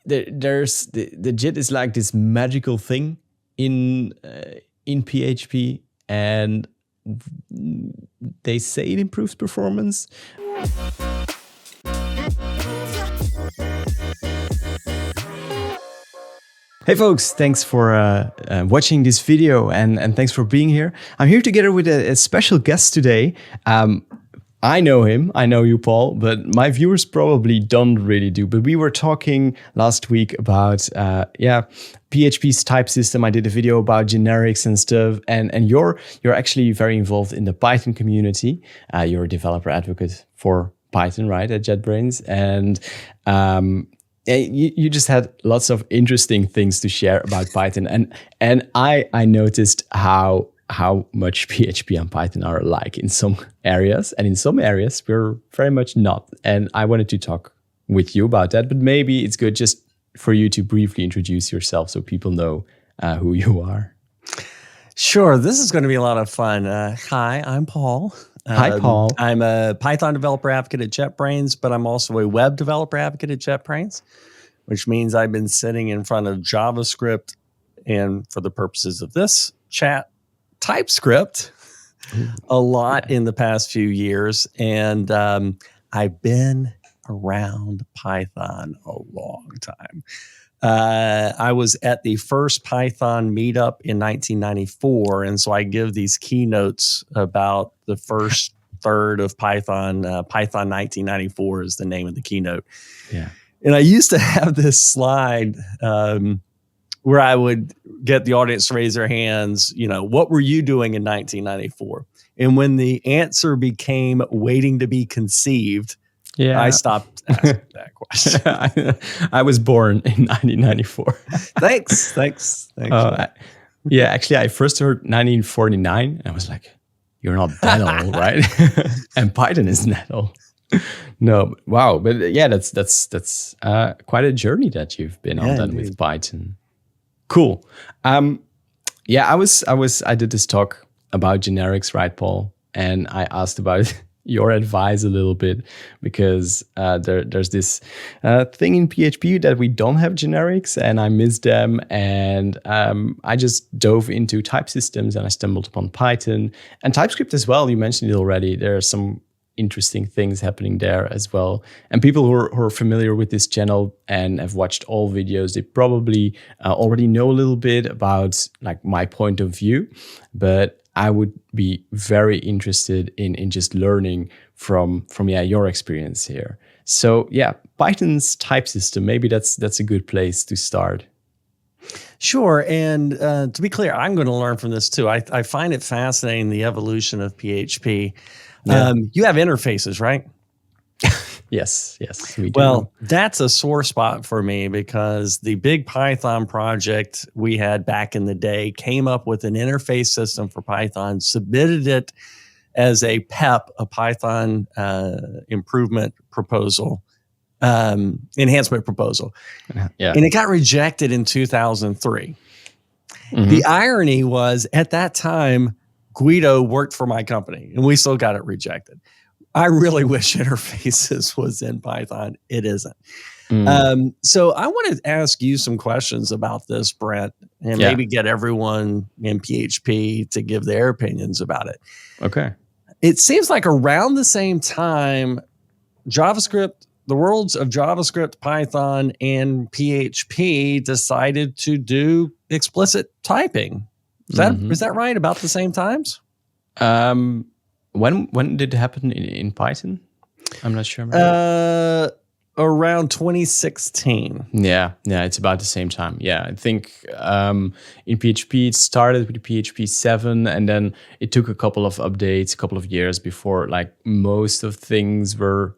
there's the JIT is like this magical thing in PHP, and they say it improves performance. Hey folks, thanks for watching this video and thanks for being here. I'm here together with a special guest today. I know him, I know you, Paul, but my viewers probably don't really do. But we were talking last week about PHP's type system. I did a video about generics and stuff, and you're actually very involved in the Python community. You're a developer advocate for Python, right, at JetBrains, and you just had lots of interesting things to share about Python, and I noticed how much PHP and Python are alike in some areas, and in some areas we're very much not. And I wanted to talk with you about that, but maybe it's good just for you to briefly introduce yourself so people know who you are. Sure, this is going to be a lot of fun. Hi, I'm Paul. Hi, Paul. I'm a Python developer advocate at JetBrains, but I'm also a web developer advocate at JetBrains, which means I've been sitting in front of JavaScript and, for the purposes of this chat, TypeScript a lot in the past few years. And I've been around Python a long time. I was at the first Python meetup in 1994, and so I give these keynotes about the first third of Python. Python 1994 is the name of the keynote. Yeah, and I used to have this slide where I would get the audience to raise their hands. You know, what were you doing in 1994? And when the answer became waiting to be conceived, I stopped asking that question. I was born in 1994. Thanks. Yeah, actually, I first heard 1949, and I was like, "You're not that old, right?" And Python isn't that old. No, wow, but yeah, that's quite a journey that you've been on then with Python. Cool. I did this talk about generics, right, Paul? And I asked about your advice a little bit, because there's this thing in PHP that we don't have generics, and I miss them. And I just dove into type systems, and I stumbled upon Python and TypeScript as well. You mentioned it already. There are some interesting things happening there as well. And people who are familiar with this channel and have watched all videos, they probably already know a little bit about like my point of view. But I would be very interested in just learning from your experience here. So yeah, Python's type system, maybe that's a good place to start. Sure. And to be clear, I'm going to learn from this too. I find it fascinating, the evolution of PHP. Yeah. You have interfaces, right? Yes, we do. Well, that's a sore spot for me, because the big Python project we had back in the day came up with an interface system for Python, submitted it as a PEP, a Python improvement proposal, enhancement proposal. Yeah. And it got rejected in 2003. Mm-hmm. The irony was, at that time, Guido worked for my company, and we still got it rejected. I really wish interfaces was in Python. It isn't. So I want to ask you some questions about this, Brent, and maybe get everyone in PHP to give their opinions about it. Okay. It seems like around the same time, JavaScript, the worlds of JavaScript, Python, and PHP decided to do explicit typing. Is that right? About the same times? When did it happen in Python? I'm not sure. Around 2016. Yeah, it's about the same time. Yeah, I think in PHP it started with PHP 7, and then it took a couple of updates, a couple of years before like most of things were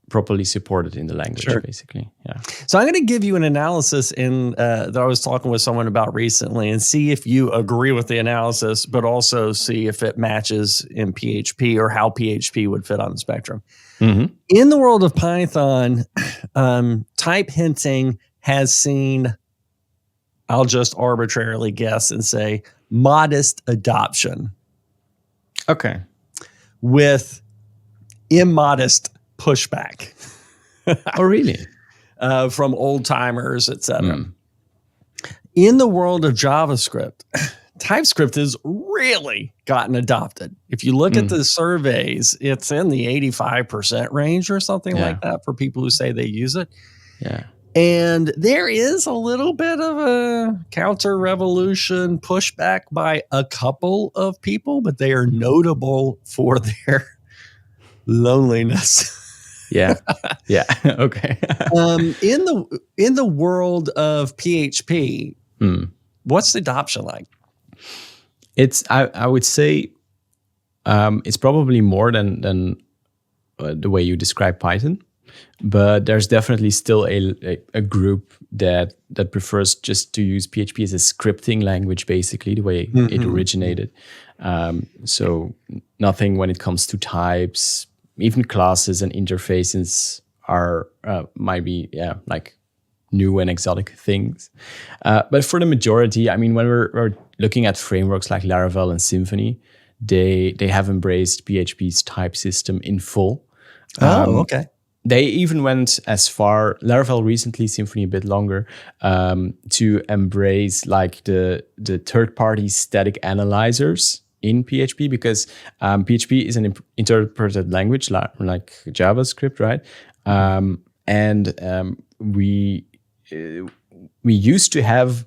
properly supported in the language, basically. Yeah. So I'm going to give you an analysis that I was talking with someone about recently, and see if you agree with the analysis, but also see if it matches in PHP or how PHP would fit on the spectrum. Mm-hmm. In the world of Python, type hinting has seen, I'll just arbitrarily guess and say, modest adoption. Okay. With immodest pushback. Oh, really? from old timers, etc. Mm. In the world of JavaScript, TypeScript has really gotten adopted. If you look at the surveys, it's in the 85% range or something like that for people who say they use it. Yeah. And there is a little bit of a counter-revolution pushback by a couple of people, but they are notable for their loneliness. Yeah. Yeah. Okay. In the world of PHP, what's the adoption like? It's I would say it's probably more than the way you describe Python, but there's definitely still a group that prefers just to use PHP as a scripting language, basically the way it originated. So nothing when it comes to types, even classes and interfaces are might be like new and exotic things. But for the majority, I mean, when we're looking at frameworks like Laravel and Symfony, they have embraced PHP's type system in full. Okay. They even went as far, Laravel recently, Symfony a bit longer, to embrace like the third-party static analyzers in PHP, because PHP is an interpreted language like JavaScript, right? And we used to have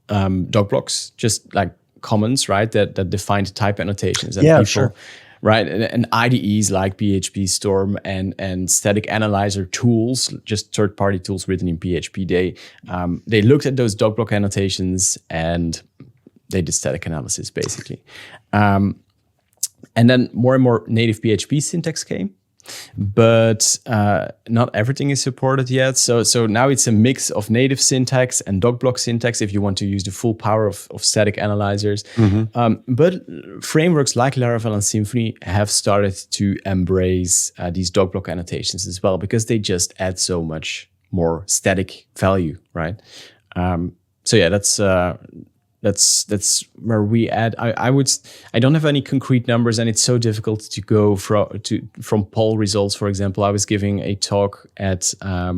doc blocks, just like comments, right, that defined type annotations. And people, sure. Right, and IDEs like PHP Storm and static analyzer tools, just third-party tools written in PHP. They looked at those doc block annotations and they did static analysis, basically. And then more and more native PHP syntax came, but not everything is supported yet. So now it's a mix of native syntax and doc block syntax if you want to use the full power of static analyzers. But frameworks like Laravel and Symfony have started to embrace these doc block annotations as well, because they just add so much more static value, right? So yeah, that's where we add. I don't have any concrete numbers, and it's so difficult to go from poll results. For example, I was giving a talk at a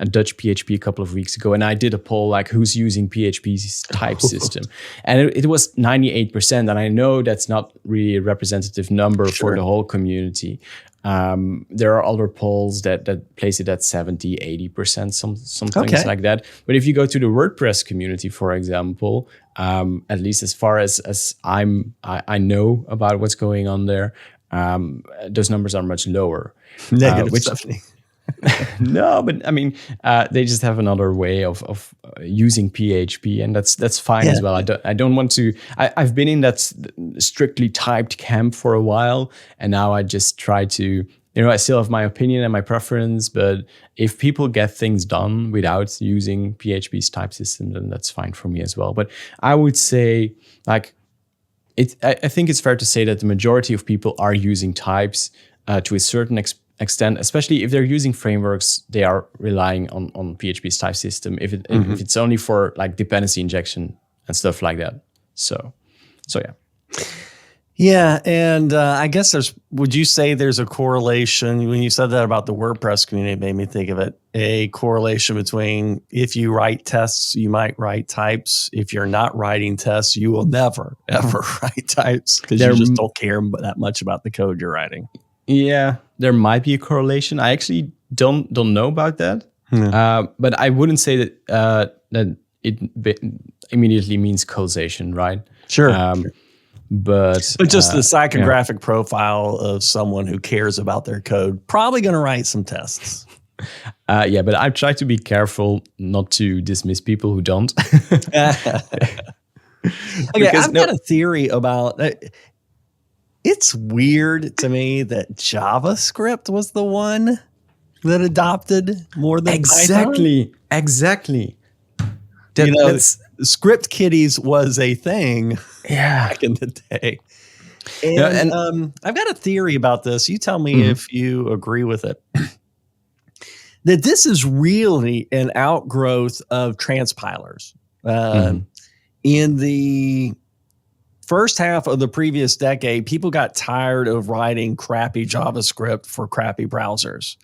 Dutch PHP a couple of weeks ago, and I did a poll like who's using PHP's type system, and it was 98%. And I know that's not really a representative number for the whole community. There are other polls that place it at 70, 80%, some things like that. But if you go to the WordPress community, for example, at least as far as I know about what's going on there, those numbers are much lower. Negative 70. No, but I mean, they just have another way of using PHP, and that's fine as well. I don't want to. I've been in that strictly typed camp for a while, and now I just try to. I still have my opinion and my preference, but if people get things done without using PHP's type system, then that's fine for me as well. But I would say, like, I think it's fair to say that the majority of people are using types to a certain extent, especially if they're using frameworks, they are relying on PHP's type system. If it's only for like dependency injection and stuff like that. So yeah. Yeah, and I guess would you say there's a correlation, when you said that about the WordPress community, it made me think of it, a correlation between if you write tests, you might write types. If you're not writing tests, you will never, ever write types because you just don't care that much about the code you're writing. Yeah, there might be a correlation. I actually don't know about that, but I wouldn't say that it immediately means causation, right? Sure. But just the psychographic profile of someone who cares about their code, probably going to write some tests. But I try to be careful not to dismiss people who don't. Okay, I've got a theory about it's weird to me that JavaScript was the one that adopted more than Python. Exactly. Script kiddies was a thing back in the day. And I've got a theory about this. You tell me if you agree with it. That this is really an outgrowth of transpilers. In the first half of the previous decade, people got tired of writing crappy JavaScript for crappy browsers.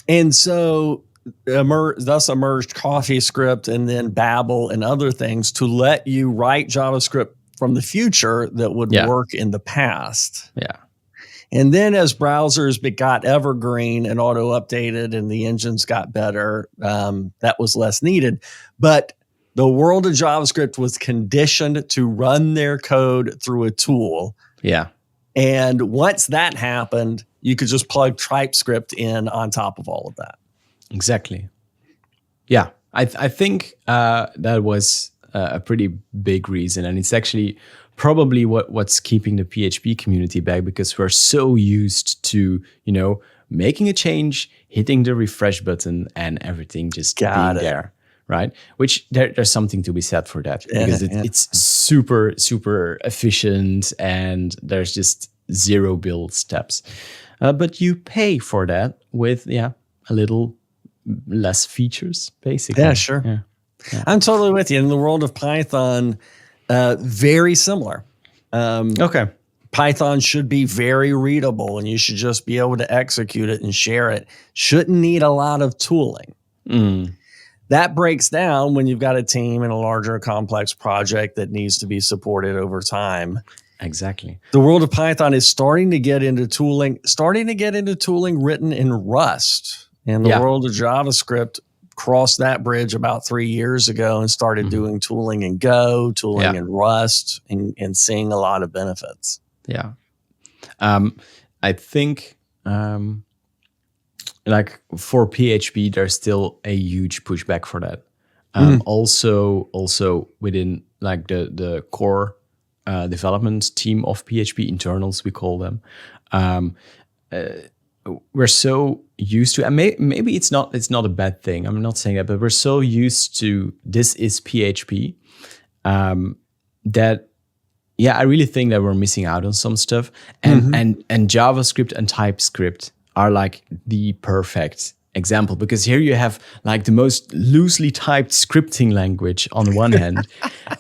And so thus emerged CoffeeScript and then Babel and other things to let you write JavaScript from the future that would work in the past. Yeah. And then as browsers got evergreen and auto-updated and the engines got better, that was less needed. But the world of JavaScript was conditioned to run their code through a tool. Yeah. And once that happened, you could just plug TypeScript in on top of all of that. Exactly. Yeah. I think that was a pretty big reason. And it's actually probably what's keeping the PHP community back, because we're so used to, making a change, hitting the refresh button, and everything just being there, right? Which there's something to be said for that, because it's super, super efficient, and there's just zero build steps. But you pay for that with, a little less features, basically. Yeah, sure. Yeah. I'm totally with you. In the world of Python, very similar. Okay. Python should be very readable, and you should just be able to execute it and share it. Shouldn't need a lot of tooling. That breaks down when you've got a team in a larger, complex project that needs to be supported over time. Exactly. The world of Python is starting to get into tooling written in Rust. And the world of JavaScript crossed that bridge about 3 years ago and started doing tooling in Go, tooling in Rust, and seeing a lot of benefits. Yeah. I think like for PHP, there's still a huge pushback for that. Also within like the core development team of PHP, internals we call them, we're so used to, and maybe it's not a bad thing, I'm not saying that, but we're so used to this is PHP that I really think that we're missing out on some stuff, and JavaScript and TypeScript are like the perfect example, because here you have like the most loosely typed scripting language on one hand,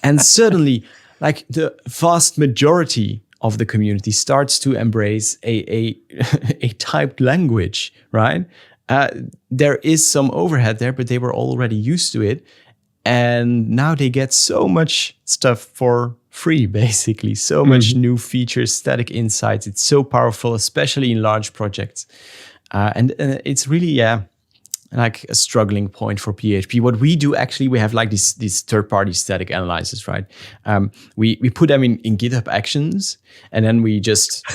and suddenly like the vast majority of the community starts to embrace a typed language, right? There is some overhead there, but they were already used to it. And now they get so much stuff for free, basically. So much new features, static insights. It's so powerful, especially in large projects. And it's really, like a struggling point for PHP. What we do, actually, we have like these third-party static analyzers, right? We put them in GitHub Actions, and then we just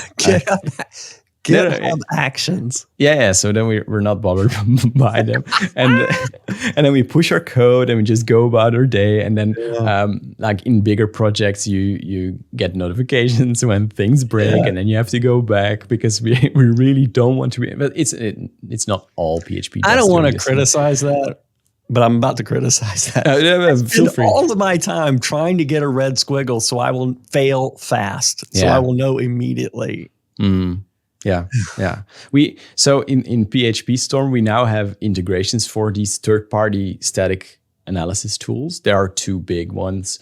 GitHub Actions. Yeah. So then we're not bothered by them, and then we push our code and we just go about our day. And then like in bigger projects, you get notifications when things break, and then you have to go back because we really don't want to be. But it's not all PHP. I don't want to criticize that, but I'm about to criticize that. Feel free. All of my time trying to get a red squiggle so I will fail fast, so I will know immediately. Yeah. So in PHP Storm, we now have integrations for these third-party static analysis tools. There are two big ones.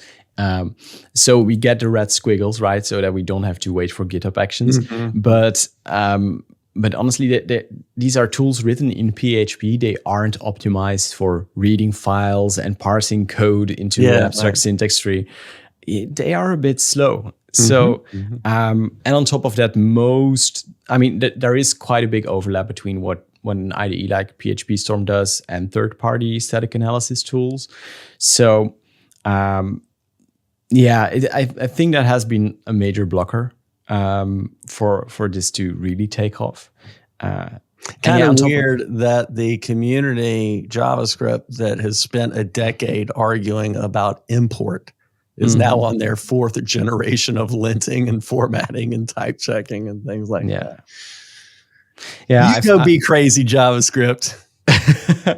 So we get the red squiggles, right? So that we don't have to wait for GitHub Actions. But honestly, these are tools written in PHP. They aren't optimized for reading files and parsing code into an abstract syntax tree. They are a bit slow. So, and on top of that, there is quite a big overlap between what an IDE like PHP Storm does and third-party static analysis tools. So, I think that has been a major blocker for this to really take off. Kind of weird that the community JavaScript that has spent a decade arguing about import is now on their fourth generation of linting and formatting and type checking and things like that. Yeah, you go be crazy, JavaScript.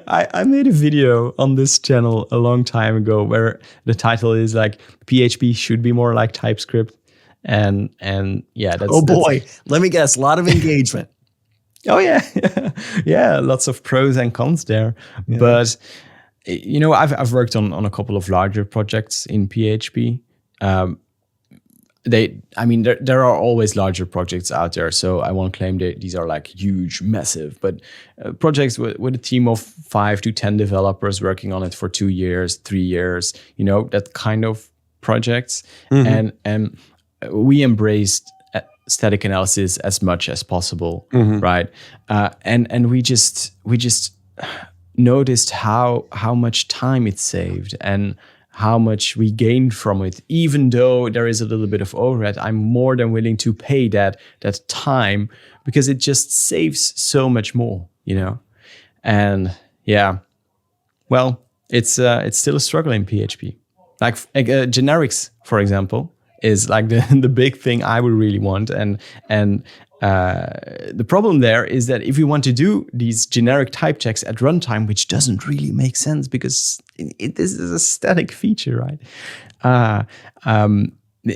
I made a video on this channel a long time ago where the title is like PHP should be more like TypeScript, and that's let me guess, a lot of engagement. Oh yeah, lots of pros and cons there, but. I've worked on a couple of larger projects in PHP. I mean, there are always larger projects out there, so I won't claim that these are like huge, massive, but projects with a team of 5 to 10 developers working on it for 2 years, 3 years, that kind of projects. And we embraced static analysis as much as possible, right? And we just noticed how much time it saved and how much we gained from it. Even though there is a little bit of overhead, I'm more than willing to pay that time, because it just saves so much more, And yeah, well, it's still a struggle in PHP. Like generics, for example, is like the big thing I would really want, and the problem there is that if you want to do these generic type checks at runtime, which doesn't really make sense because this is a static feature, right?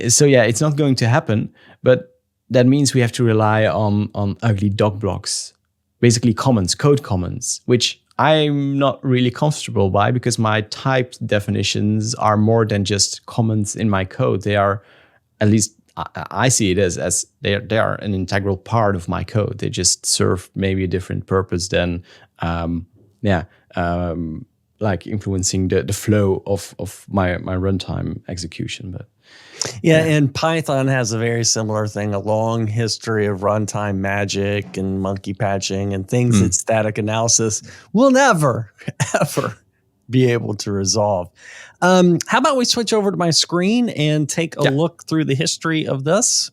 So yeah, it's not going to happen. But that means we have to rely on ugly doc blocks, basically comments, code comments, which I'm not really comfortable by, because my typed definitions are more than just comments in my code. They are, at least I see it as they are an integral part of my code. They just serve maybe a different purpose than, like influencing the flow of my runtime execution. But and Python has a very similar thing, a long history of runtime magic and monkey patching and things that static analysis will never, ever be able to resolve. How about we switch over to my screen and take a look through the history of this?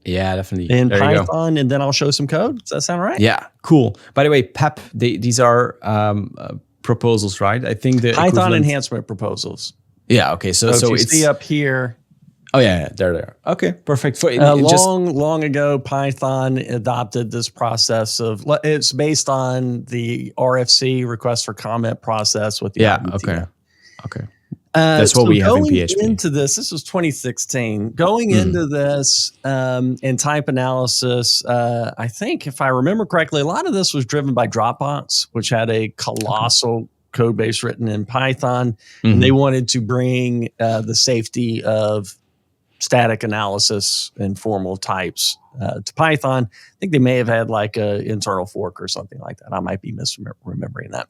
Yeah, definitely. In Python, and then I'll show some code. Does that sound right? Yeah, cool. By the way, PEP, these are proposals, right? I think the Python enhancement proposals. Yeah, okay. So you it's see up here. Oh yeah, there. Okay, perfect. Long ago, Python adopted this process of, it's based on the RFC, request for comment process with the RBTF. Okay. That's what we have in PHP. Into this was 2016. Going into this in type analysis, I think if I remember correctly, a lot of this was driven by Dropbox, which had a colossal code base written in Python. And they wanted to bring the safety of static analysis and formal types to Python. I think they may have had like an internal fork or something like that. I might be misremembering that.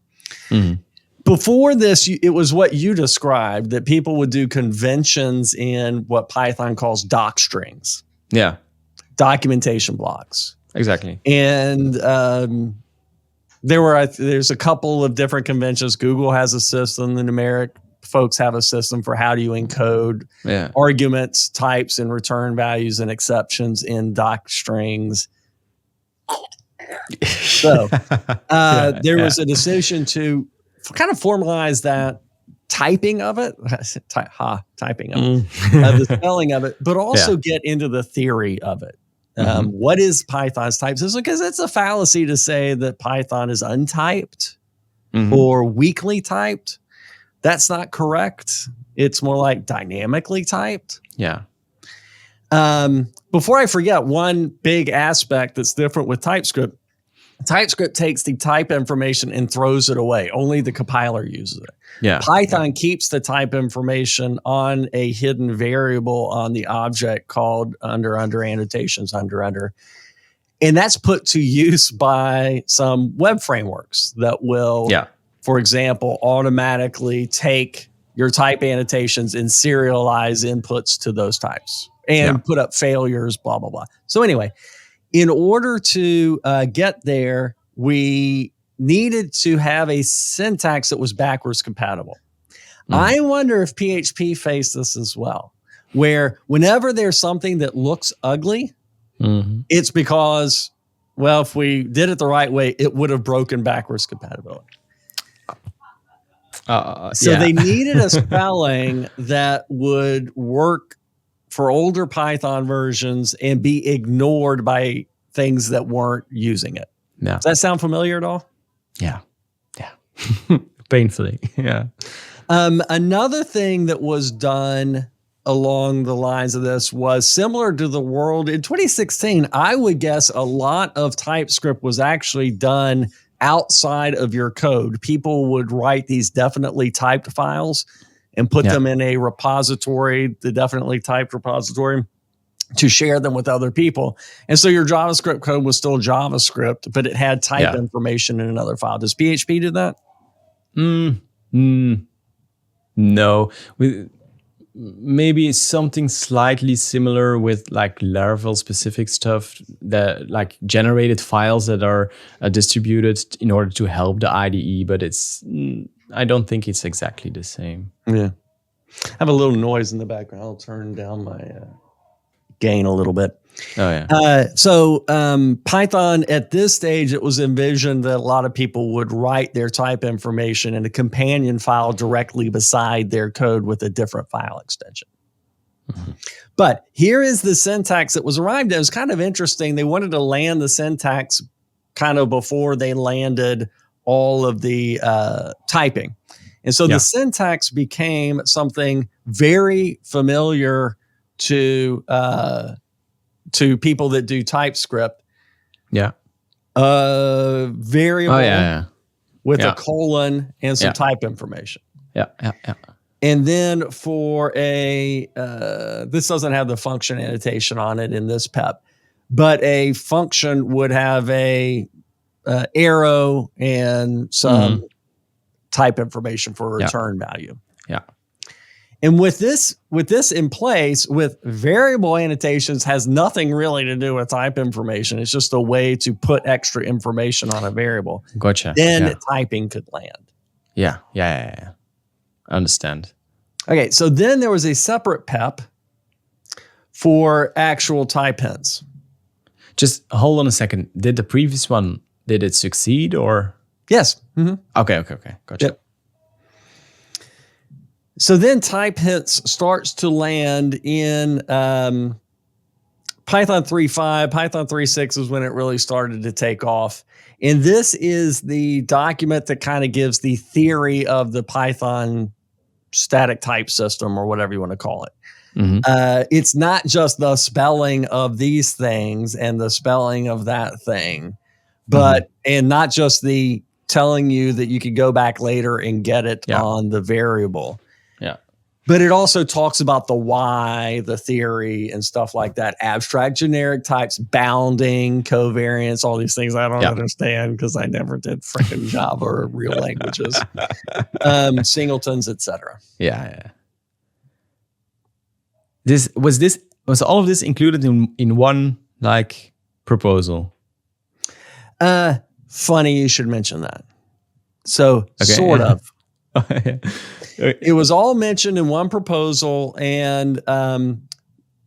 Before this, it was what you described, that people would do conventions in what Python calls doc strings. Yeah. Documentation blocks. Exactly. And there's a couple of different conventions. Google has a system. The numeric folks have a system for how do you encode arguments, types, and return values and exceptions in doc strings. So there was a decision to kind of formalize that typing of it, typing of it, the spelling of it, but also get into the theory of it. What is Python's type system? Because it's a fallacy to say that Python is untyped or weakly typed. That's not correct. It's more like dynamically typed. Yeah. Before I forget, one big aspect that's different with TypeScript, TypeScript takes the type information and throws it away. Only the compiler uses it. Yeah. Python keeps the type information on a hidden variable on the object called under annotations, under. And that's put to use by some web frameworks that will, for example, automatically take your type annotations and serialize inputs to those types and put up failures, blah, blah, blah. So anyway, in order to get there, we needed to have a syntax that was backwards compatible. I wonder if PHP faced this as well, where whenever there's something that looks ugly, it's because, well, if we did it the right way, it would have broken backwards compatibility. So they needed a spelling that would work for older Python versions and be ignored by things that weren't using it. Yeah. Does that sound familiar at all? Yeah. Painfully. Yeah. Another thing that was done along the lines of this was similar to the world in 2016. I would guess a lot of TypeScript was actually done outside of your code. People would write these definitely typed files and put them in a repository, the definitely typed repository. to share them with other people. And so your JavaScript code was still JavaScript, but it had type information in another file. Does PHP do that? No. Maybe something slightly similar with like Laravel specific stuff, that like generated files that are distributed in order to help the IDE, but I don't think it's exactly the same. Yeah. I have a little noise in the background. I'll turn down my gain a little bit. Oh yeah. So Python at this stage, it was envisioned that a lot of people would write their type information in a companion file directly beside their code with a different file extension. Mm-hmm. But here is the syntax that was arrived at. It was kind of interesting. They wanted to land the syntax kind of before they landed all of the typing. And so the syntax became something very familiar to people that do TypeScript. Yeah. Variable with a colon and some type information. Yeah. And then for this doesn't have the function annotation on it in this PEP, but a function would have a arrow and some type information for a return value. Yeah. And with this in place, with variable annotations, has nothing really to do with type information. It's just a way to put extra information on a variable. Gotcha. Then typing could land. Yeah. I understand. Okay, so then there was a separate PEP for actual type hints. Just hold on a second. Did the previous one, did it succeed or? Yes. Mm-hmm. Okay. Gotcha. Yep. So then type hints starts to land in Python 3.5. Python 3.6 is when it really started to take off. And this is the document that kind of gives the theory of the Python static type system, or whatever you want to call it. Mm-hmm. It's not just the spelling of these things and the spelling of that thing, but and not just the telling you that you could go back later and get it on the variable. Yeah. But it also talks about the why, the theory, and stuff like that. Abstract generic types, bounding, covariance, all these things I don't understand because I never did freaking Java or real languages. Singletons, etc. Yeah. Was all of this included in one like proposal? Funny you should mention that. So sort of. It was all mentioned in one proposal and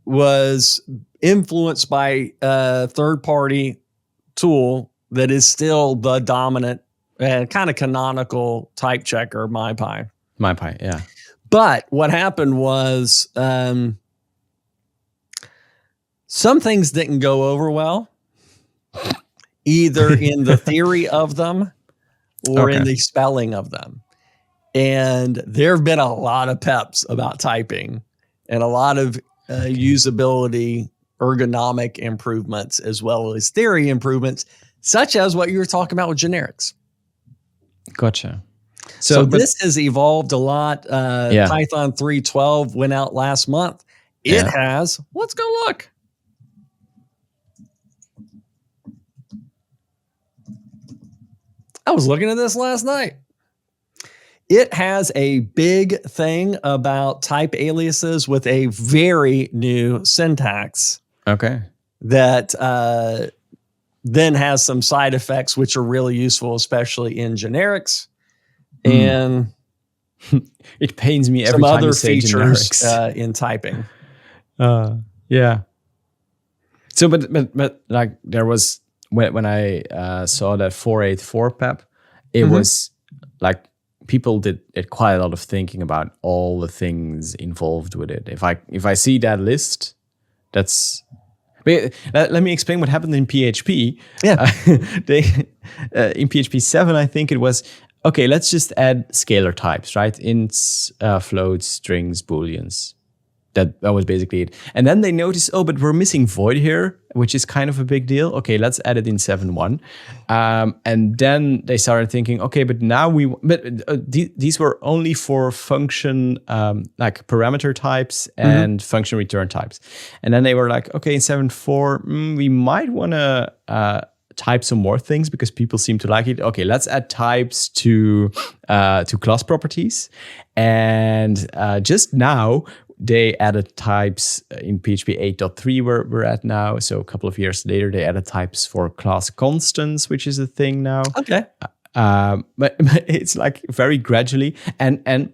was influenced by a third-party tool that is still the dominant and kind of canonical type checker, MyPy. MyPy, yeah. But what happened was some things didn't go over well, either in the theory of them or in the spelling of them. And there have been a lot of PEPs about typing and a lot of usability, ergonomic improvements, as well as theory improvements, such as what you were talking about with generics. Gotcha. So this has evolved a lot. Python 3.12 went out last month. It has, let's go look. I was looking at this last night. It has a big thing about type aliases with a very new syntax. Okay. That then has some side effects which are really useful, especially in generics. And it pains me every time you say generics. Some other features in typing. Yeah. So, but like there was when I saw that 484 PEP, it was like people did quite a lot of thinking about all the things involved with it. If I see that list, that's. Let me explain what happened in PHP. Yeah, in PHP 7, I think it was. Okay, let's just add scalar types, right? Ints, floats, strings, booleans. That was basically it. And then they noticed, but we're missing void here. which is kind of a big deal. Okay, let's add it in 7.1. And then they started thinking, okay, but now these were only for function, like parameter types and function return types. And then they were like, okay, in 7.4, we might want to type some more things because people seem to like it. Okay, let's add types to class properties. And just now, they added types in PHP 8.3 where we're at now. So a couple of years later, they added types for class constants, which is a thing now. Okay. But it's like very gradually. And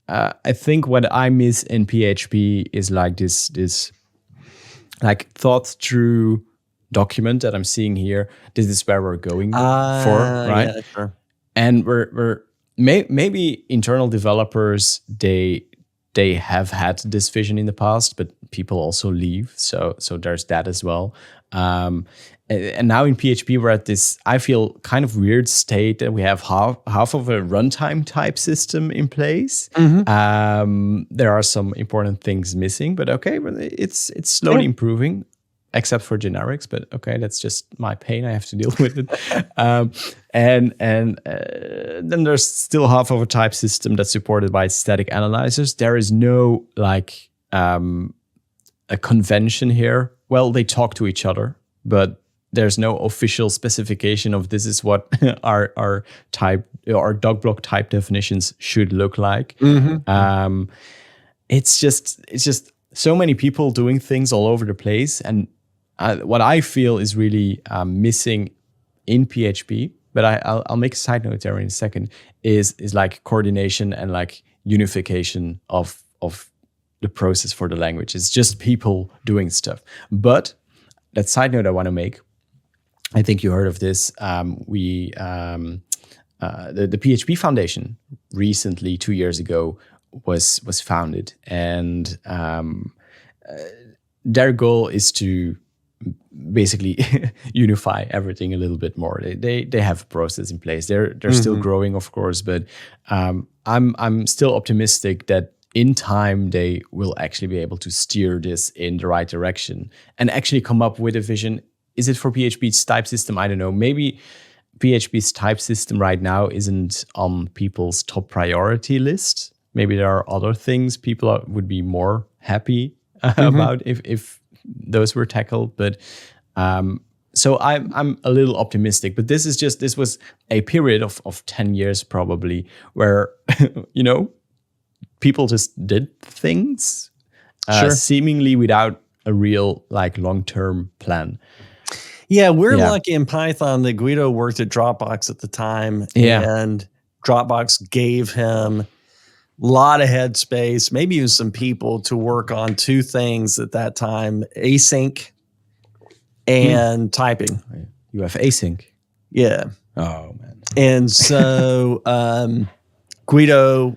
I think what I miss in PHP is like this like thought through document that I'm seeing here. This is where we're going for, right? Yeah, sure. And we're maybe internal developers, they have had this vision in the past, but people also leave. So there's that as well. And now in PHP, we're at this, I feel, kind of weird state that we have half of a runtime type system in place. There are some important things missing, but okay, it's slowly improving, except for generics. But okay, that's just my pain. I have to deal with it. And then there's still half of a type system that's supported by static analyzers. There is no like a convention here. Well, they talk to each other, but there's no official specification of this is what our type or dog block type definitions should look like. It's just so many people doing things all over the place, and what I feel is really missing in PHP, but I'll make a side note there in a second, is like coordination and like unification of the process for the language. It's just people doing stuff. But that side note I want to make, I think you heard of this. The PHP Foundation recently, 2 years ago, was founded, and their goal is to basically unify everything a little bit more. They have a process in place. They're still growing, of course, but I'm still optimistic that in time they will actually be able to steer this in the right direction and actually come up with a vision. Is it for PHP's type system? I don't know. Maybe PHP's type system right now isn't on people's top priority list. Maybe there are other things people would be more happy about if those were tackled. But so I'm a little optimistic. But this was a period of 10 years probably where people just did things seemingly without a real like long-term plan. Yeah, we're lucky in Python that Guido worked at Dropbox at the time, and Dropbox gave him a lot of headspace, maybe even some people to work on two things at that time: async and typing. You have async. Yeah. Oh man. And so Guido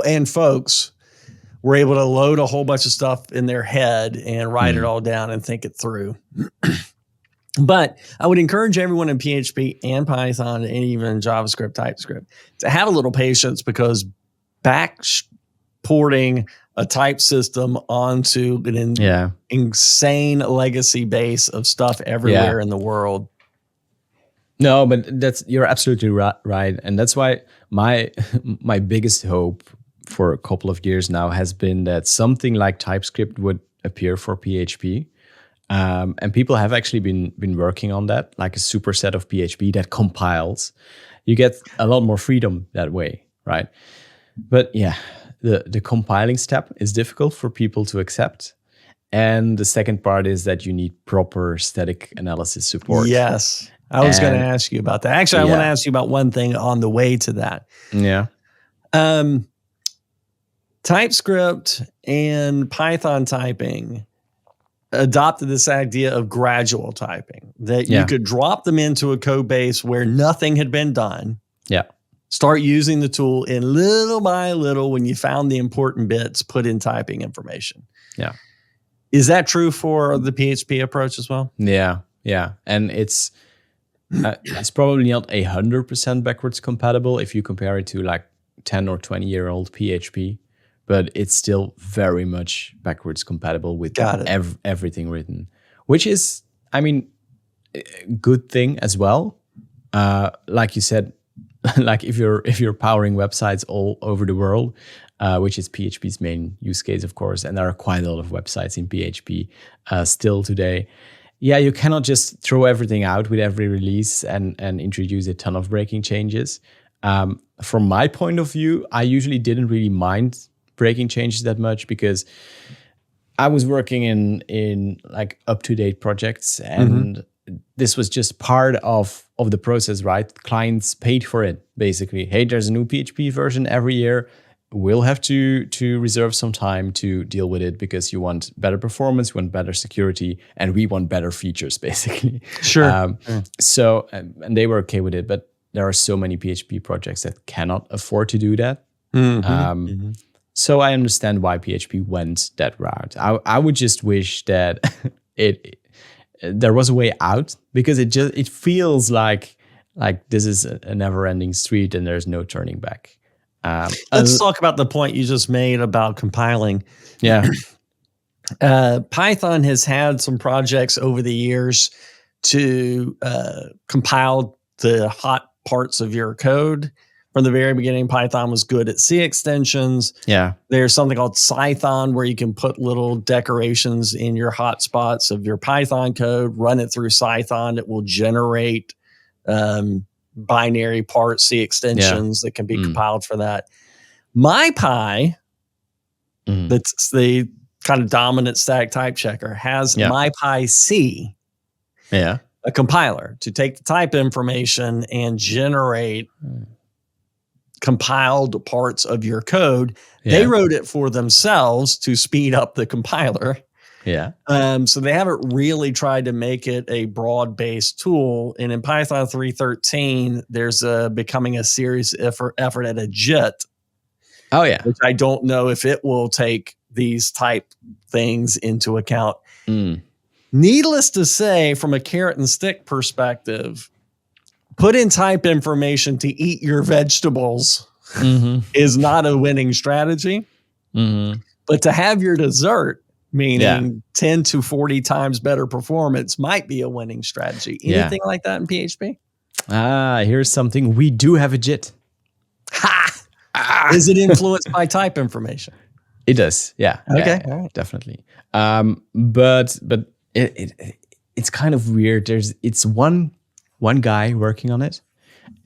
and folks were able to load a whole bunch of stuff in their head and write it all down and think it through. But I would encourage everyone in PHP and Python and even JavaScript, TypeScript to have a little patience, because backporting a type system onto an insane legacy base of stuff everywhere in the world. No, but you're absolutely right. And that's why my biggest hope for a couple of years now has been that something like TypeScript would appear for PHP. And people have actually been working on that, like a superset of PHP that compiles. You get a lot more freedom that way, right? But yeah, the compiling step is difficult for people to accept. And the second part is that you need proper static analysis support. Yes. I was going to ask you about that. Actually, I want to ask you about one thing on the way to that. Yeah. TypeScript and Python typing adopted this idea of gradual typing, that you could drop them into a code base where nothing had been done. Yeah. Start using the tool, and little by little, when you found the important bits, put in typing information. Yeah. Is that true for the PHP approach as well? Yeah. Yeah. And it's probably not 100% backwards compatible if you compare it to like 10 or 20-year-old PHP, but it's still very much backwards compatible with everything written, which is, I mean, a good thing as well. Like you said, like if you're powering websites all over the world, which is PHP's main use case, of course, and there are quite a lot of websites in PHP still today. Yeah, you cannot just throw everything out with every release and introduce a ton of breaking changes. From my point of view, I usually didn't really mind breaking changes that much because I was working in like up-to-date projects, and this was just part of the process, right? Clients paid for it, basically. Hey, there's a new PHP version every year. We'll have to reserve some time to deal with it because you want better performance, you want better security, and we want better features, basically. Sure. So, and they were okay with it, but there are so many PHP projects that cannot afford to do that. So I understand why PHP went that route. I would just wish that there was a way out, because it feels like this is a never-ending street and there's no turning back. Let's talk about the point you just made about compiling. Yeah. Python has had some projects over the years to compile the hot parts of your code. From the very beginning, Python was good at C extensions. Yeah. There's something called Cython where you can put little decorations in your hotspots of your Python code, run it through Cython. It will generate binary part C extensions that can be compiled for that. MyPy, that's the kind of dominant static type checker, has MyPy C, a compiler to take the type information and generate compiled parts of your code. They wrote it for themselves to speed up the compiler. So they haven't really tried to make it a broad-based tool. And in Python 3.13, there's becoming a serious effort at a JIT. Which I don't know if it will take these type things into account. Needless to say, from a carrot and stick perspective, put in type information to eat your vegetables is not a winning strategy. But to have your dessert, meaning 10 to 40 times better performance, might be a winning strategy. Anything like that in PHP? Here's something. We do have a JIT. Is it influenced by type information? It does. Yeah. Okay. Yeah, definitely. But it's kind of weird. It's one guy working on it,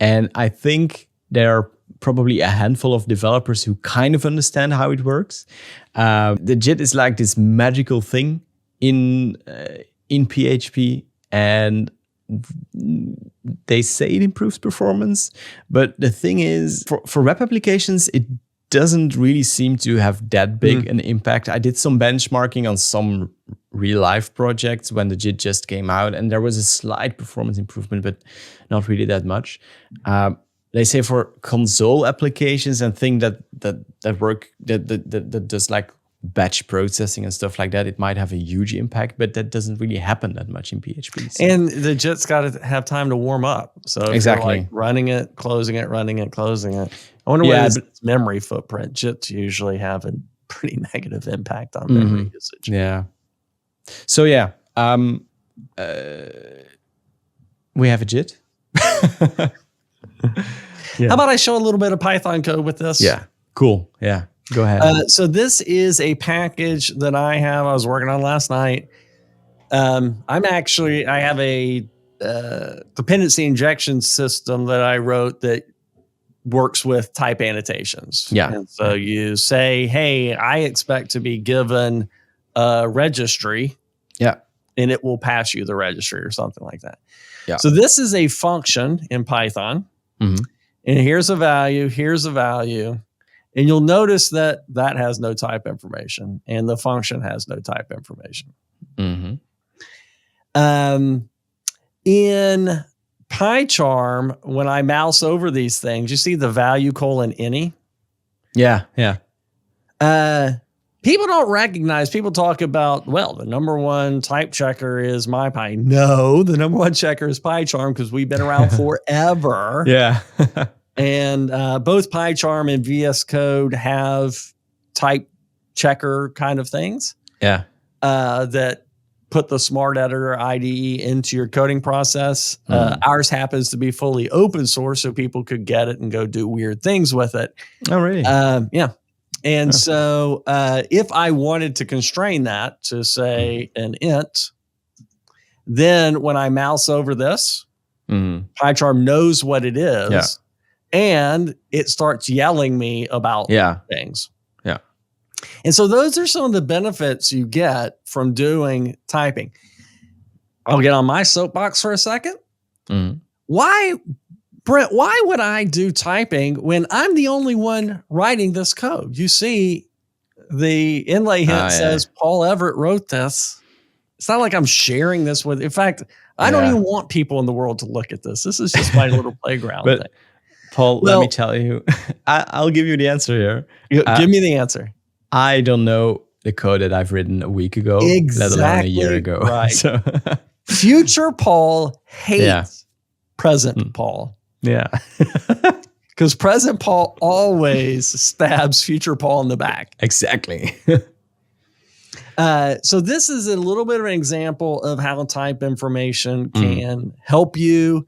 and I think there are probably a handful of developers who kind of understand how it works. The JIT is like this magical thing in PHP, and they say it improves performance, but the thing is, for web applications, it doesn't really seem to have that big an impact. I did some benchmarking on some real life projects when the JIT just came out, and there was a slight performance improvement, but not really that much. They say for console applications and things that work that does like batch processing and stuff like that, it might have a huge impact, but that doesn't really happen that much in PHP. So. And the JIT's got to have time to warm up. So if you're like running it, closing it, running it, closing it. I wonder what is its memory footprint. JITs usually have a pretty negative impact on memory usage. Yeah. So we have a JIT. How about I show a little bit of Python code with this? Yeah. Cool. Yeah. Go ahead. So this is a package that I was working on last night. I have a dependency injection system that I wrote that works with type annotations. Yeah. And so you say, hey, I expect to be given a registry. Yeah. And it will pass you the registry or something like that. Yeah. So this is a function in Python. And here's a value, and you'll notice that has no type information, and the function has no type information. In PyCharm, when I mouse over these things, you see the value : any. Yeah. People don't recognize. People talk about, well, the number one type checker is MyPy. No, the number one checker is PyCharm because we've been around forever. Yeah. And both PyCharm and VS Code have type checker kind of things. Yeah. That put the Smart Editor IDE into your coding process. Ours happens to be fully open source, so people could get it and go do weird things with it. Oh, really? Yeah. And so if I wanted to constrain that to say an int, then when I mouse over this, PyCharm knows what it is, and it starts yelling me about things. Yeah. And so those are some of the benefits you get from doing typing. I'll get on my soapbox for a second. Why, Brent, why would I do typing when I'm the only one writing this code? You see, the inlay hint says Paul Everett wrote this. It's not like I'm sharing this with, in fact, I don't even want people in the world to look at this. This is just my little playground thing. Paul, let me tell you, I'll give you the answer here. Give me the answer. I don't know the code that I've written a week ago, let alone a year ago. Right. So Future Paul hates present Paul. Yeah. Because present Paul always stabs future Paul in the back. Exactly. So this is a little bit of an example of how type information can help you.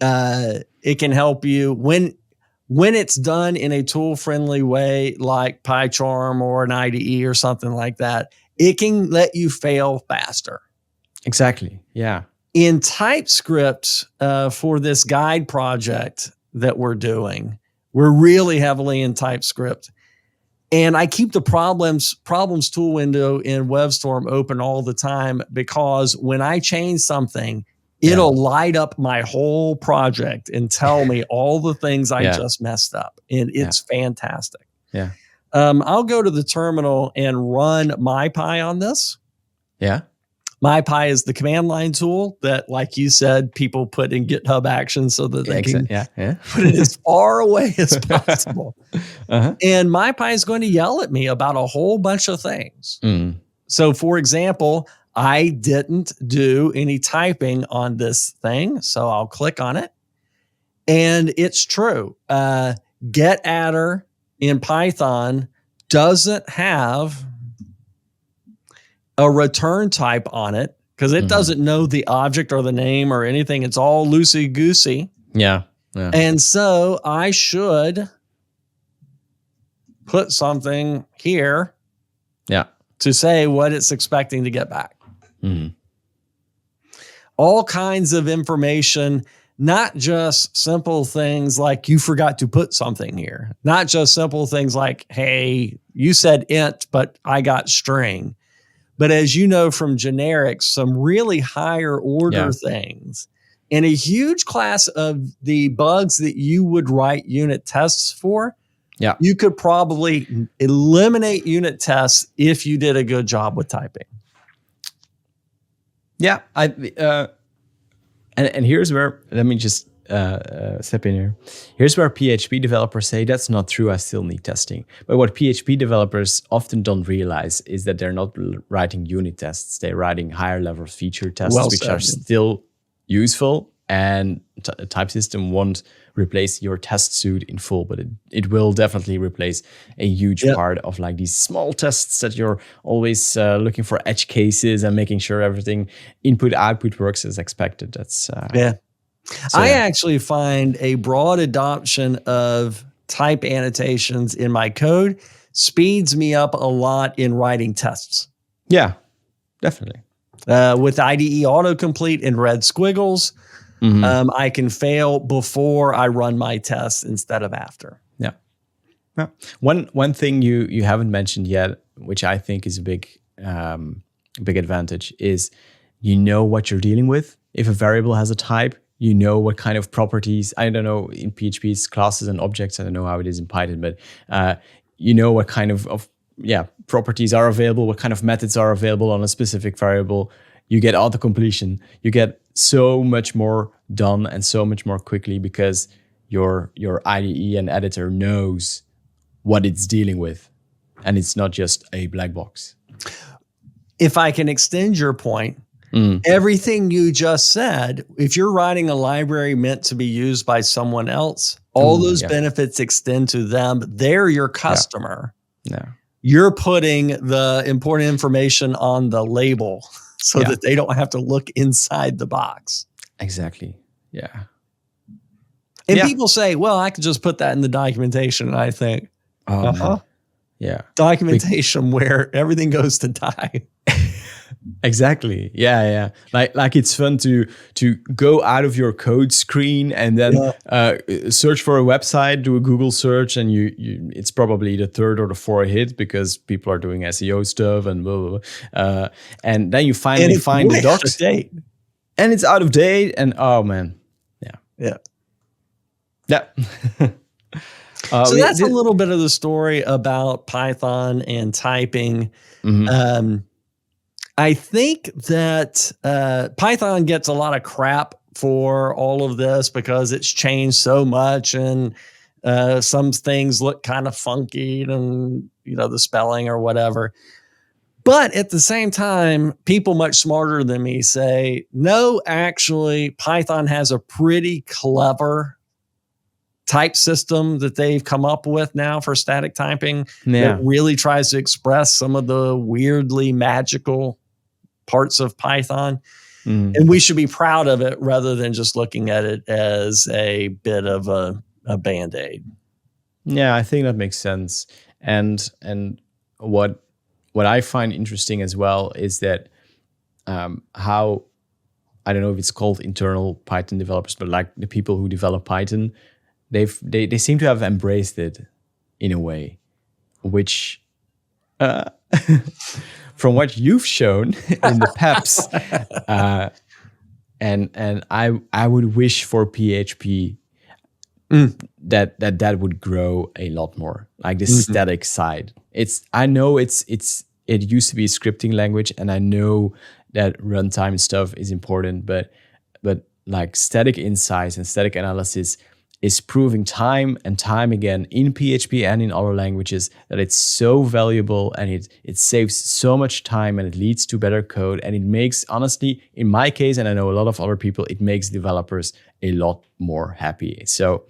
It can help you when it's done in a tool-friendly way, like PyCharm or an IDE or something like that. It can let you fail faster. Exactly. Yeah. In TypeScript, for this guide project that we're doing, we're really heavily in TypeScript. And I keep the problems tool window in WebStorm open all the time, because when I change something, it'll light up my whole project and tell me all the things I just messed up. And it's fantastic. Yeah. I'll go to the terminal and run MyPy on this. Yeah. MyPy is the command line tool that, like you said, people put in GitHub Actions so that they can put it as far away as possible. And MyPy is going to yell at me about a whole bunch of things. So, for example, I didn't do any typing on this thing, so I'll click on it. And it's true. GetAttr in Python doesn't have a return type on it because it doesn't know the object or the name or anything. It's all loosey-goosey. Yeah. And so I should put something here to say what it's expecting to get back. All kinds of information, not just simple things like you forgot to put something here. Not just simple things like, hey, you said int, but I got string. But as you know from generics, some really higher order things. And a huge class of the bugs that you would write unit tests for, you could probably eliminate unit tests if you did a good job with typing. Yeah, and here's where, let me just step in here. Here's where PHP developers say, that's not true, I still need testing. But what PHP developers often don't realize is that they're not writing unit tests. They're writing higher level feature tests, which are still useful. And a type system won't replace your test suite in full, but it will definitely replace a huge part of like these small tests that you're always looking for edge cases and making sure everything input output works as expected. That's I actually find a broad adoption of type annotations in my code speeds me up a lot in writing tests. Yeah, definitely. With IDE autocomplete and red squiggles, I can fail before I run my tests instead of after. Yeah. One thing you haven't mentioned yet, which I think is a big advantage, is you know what you're dealing with. If a variable has a type, you know what kind of properties. I don't know in PHP it's classes and objects. I don't know how it is in Python, but you know what kind of properties are available, what kind of methods are available on a specific variable. You get auto-completion. You get so much more done and so much more quickly because your IDE and editor knows what it's dealing with, and it's not just a black box. If I can extend your point, everything you just said, if you're writing a library meant to be used by someone else, all those benefits extend to them. They're your customer. Yeah. You're putting the important information on the label. so that they don't have to look inside the box. Exactly. Yeah. And people say, well, I could just put that in the documentation. And I think, man. Yeah. Documentation where everything goes to die. Exactly. Yeah. Like it's fun to go out of your code screen and then search for a website, do a Google search, and you it's probably the third or the fourth hit because people are doing SEO stuff and blah, blah, blah. And then you finally find the docs. And it's out of date. And oh man. Yeah. So that's a little bit of the story about Python and typing. Mm-hmm. I think that Python gets a lot of crap for all of this because it's changed so much, and some things look kind of funky, and the spelling or whatever. But at the same time, people much smarter than me say, no, actually, Python has a pretty clever type system that they've come up with now for static typing that really tries to express some of the weirdly magical parts of Python. And we should be proud of it rather than just looking at it as a bit of a Band-Aid. Yeah, I think that makes sense. And what I find interesting as well is that how, I don't know if it's called internal Python developers, but like the people who develop Python, they seem to have embraced it in a way, which from what you've shown in the peps, and I would wish for PHP that would grow a lot more, like the static side. I know it used to be a scripting language, and I know that runtime stuff is important, but like static insights and static analysis is proving time and time again in PHP and in other languages that it's so valuable, and it saves so much time, and it leads to better code, and it makes, honestly, in my case, and I know a lot of other people, it makes developers a lot more happy. So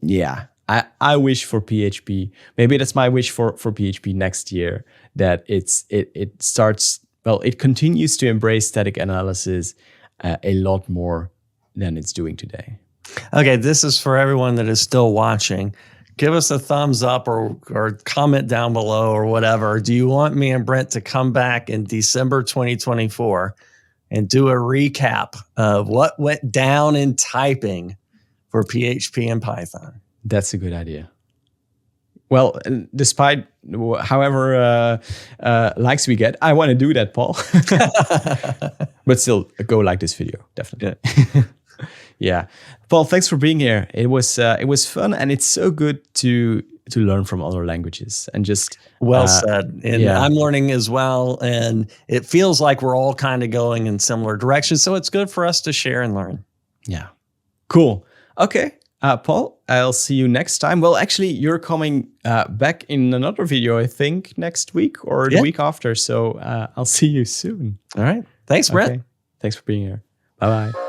yeah, I wish for PHP, maybe that's my wish for PHP next year, that it starts, well, it continues to embrace static analysis a lot more than it's doing today. Okay, this is for everyone that is still watching. Give us a thumbs up or comment down below or whatever. Do you want me and Brent to come back in December 2024 and do a recap of what went down in typing for PHP and Python? That's a good idea. Well, despite however likes we get, I want to do that, Paul. But still, go like this video, definitely. Yeah, Paul, thanks for being here. It was fun, and it's so good to learn from other languages and just well said. And I'm learning as well, and it feels like we're all kind of going in similar directions. So it's good for us to share and learn. Yeah, cool. Okay, Paul, I'll see you next time. Well, actually, you're coming back in another video, I think, next week or the week after. So I'll see you soon. All right. Thanks, Brent. Okay. Thanks for being here. Bye-bye.